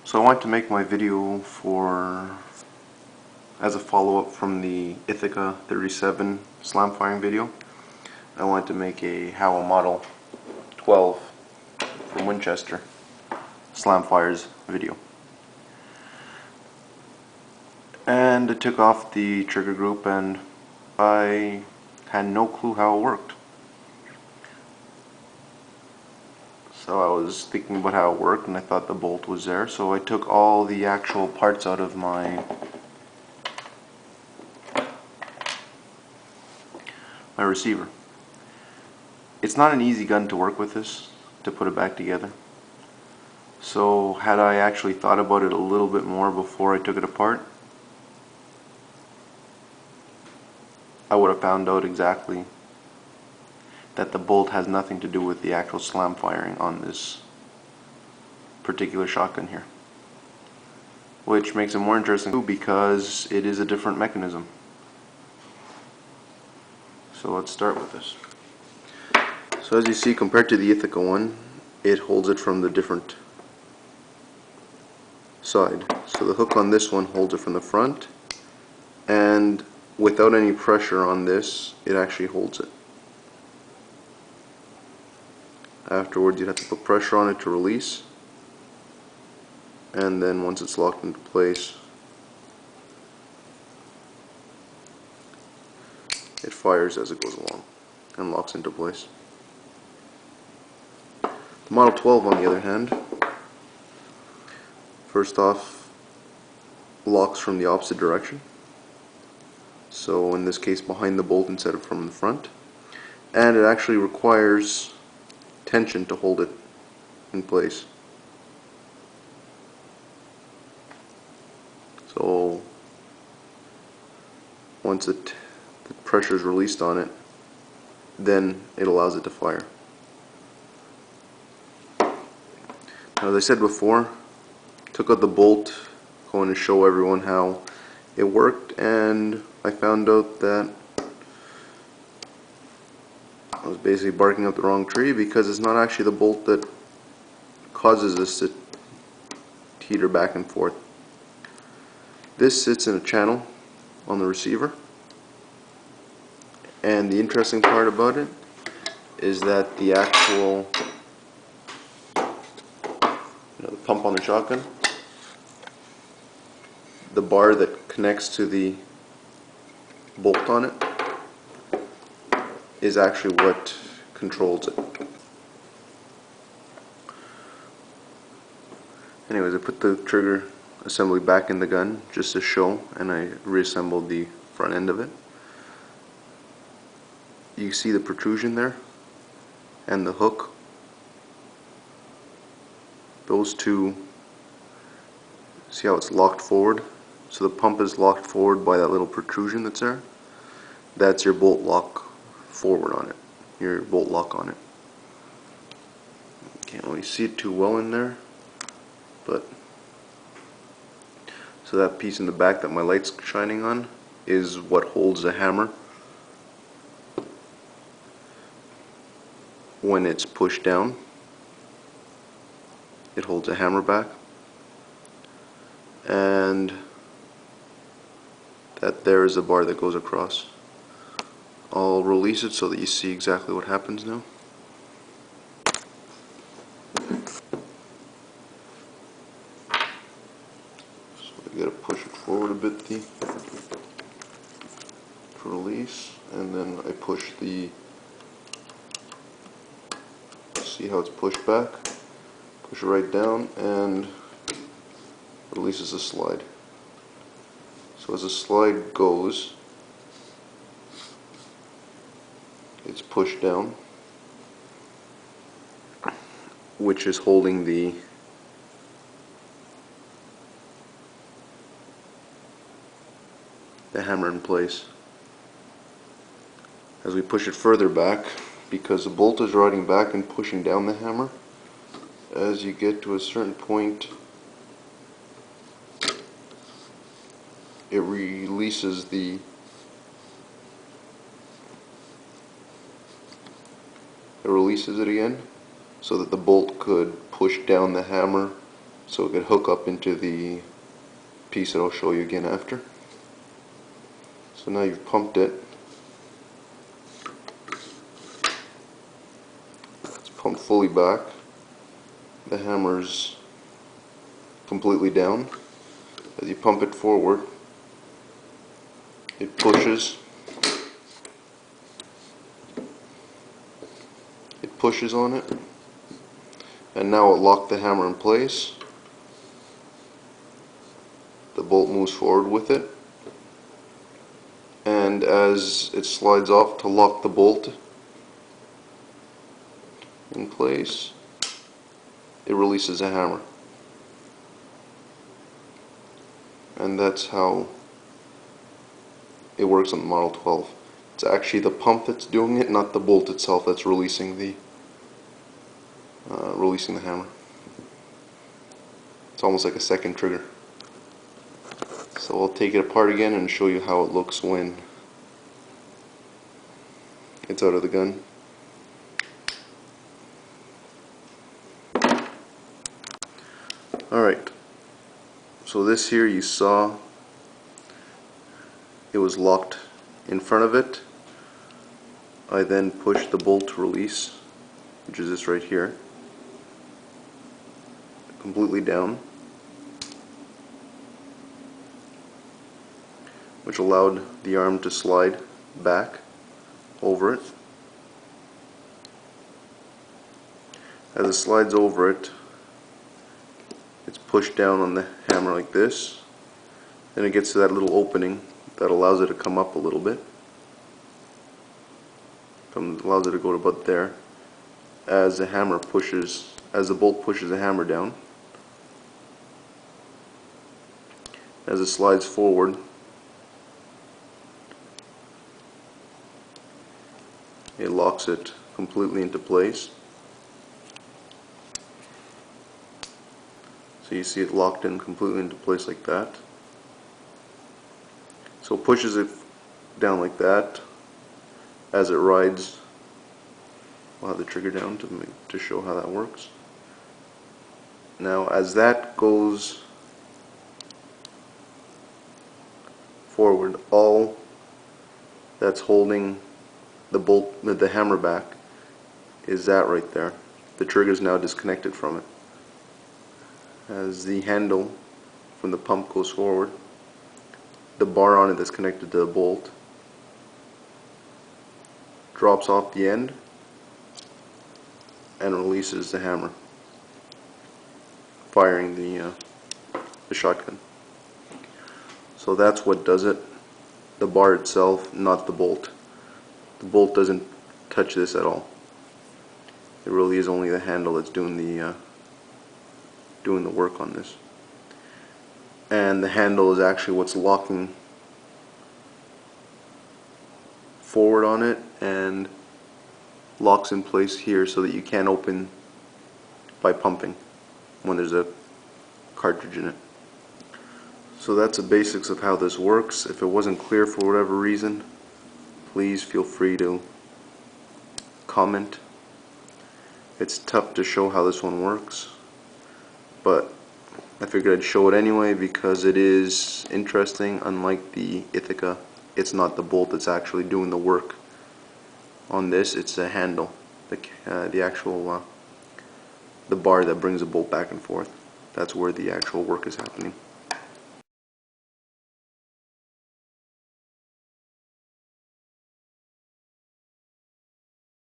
So I wanted to make my video as a follow-up from the Ithaca 37 slam firing video. I wanted to make a Model 12 from Winchester slam fires video. And I took off the trigger group and I had no clue how it worked. So I was thinking about how it worked and I thought the bolt was there, so I took all the actual parts out of my receiver. It's not an easy gun to work with to put it back together. So had I actually thought about it a little bit more before I took it apart, I would have found out exactly that the bolt has nothing to do with the actual slam firing on this particular shotgun here. Which makes it more interesting too, because it is a different mechanism. So let's start with this. So as you see, compared to the Ithaca one, it holds it from the different side. So the hook on this one holds it from the front, and without any pressure on this, it actually holds it. Afterwards, you'd have to put pressure on it to release, and then once it's locked into place, it fires as it goes along and locks into place. The Model 12, on the other hand, first off, locks from the opposite direction. So in this case, behind the bolt instead of from the front, and it actually requires tension to hold it in place. So once the pressure is released on it, then it allows it to fire. Now, as I said before, took out the bolt, going to show everyone how it worked, and I found out that I was basically barking up the wrong tree, because it's not actually the bolt that causes this to teeter back and forth. This sits in a channel on the receiver, and the interesting part about it is that the actual the pump on the shotgun, the bar that connects to the bolt on it, is actually what controls it. Anyways, I put the trigger assembly back in the gun just to show, and I reassembled the front end of it. You see the protrusion there and the hook. Those two, see how it's locked forward? So the pump is locked forward by that little protrusion that's there. That's your bolt lock forward on it, your bolt lock on it. Can't really see it too well in there, but so that piece in the back that my light's shining on is what holds the hammer when it's pushed down. It holds a hammer back, and that there is a bar that goes across. I'll release it so that you see exactly what happens now. So I gotta push it forward a bit to release, and then I push see how it's pushed back? Push it right down and releases the slide. So as the slide goes, it's pushed down, which is holding the hammer in place. As we push it further back, because the bolt is riding back and pushing down the hammer, as you get to a certain point, it releases it again, so that the bolt could push down the hammer so it could hook up into the piece that I'll show you again after. So now you've pumped it. It's pumped fully back. The hammer's completely down. As you pump it forward, it pushes. It pushes on it, and now it locked the hammer in place. The bolt moves forward with it, and as it slides off to lock the bolt in place, it releases the hammer. And that's how it works on the Model 12. It's actually the pump that's doing it, not the bolt itself that's releasing the hammer. It's almost like a second trigger. So I'll take it apart again and show you how it looks when it's out of the gun. Alright, so this here you saw it was locked in front of it. I then pushed the bolt to release, which is this right here, completely down, which allowed the arm to slide back over it. As it slides over it, it's pushed down on the hammer like this, then it gets to that little opening that allows it to come up a little bit. Allows it to go to about there. As the bolt pushes the hammer down, as it slides forward, it locks it completely into place. So you see it locked in completely into place like that. So it pushes it down like that. As it rides, we'll have the trigger down to show how that works. Now as that goes forward, all that's holding the hammer back is that right there. The trigger is now disconnected from it. As the handle from the pump goes forward, the bar on it that's connected to the bolt drops off the end and releases the hammer, firing the shotgun. So that's what does it. The bar itself, not the bolt. The bolt doesn't touch this at all. It really is only the handle that's doing the work on this. And the handle is actually what's locking forward on it and locks in place here so that you can't open by pumping when there's a cartridge in it. So that's the basics of how this works. If it wasn't clear for whatever reason, please feel free to comment. It's tough to show how this one works, but I figured I'd show it anyway because it is interesting. Unlike the Ithaca, it's not the bolt that's actually doing the work on this, it's the handle, the actual the bar that brings the bolt back and forth. That's where the actual work is happening.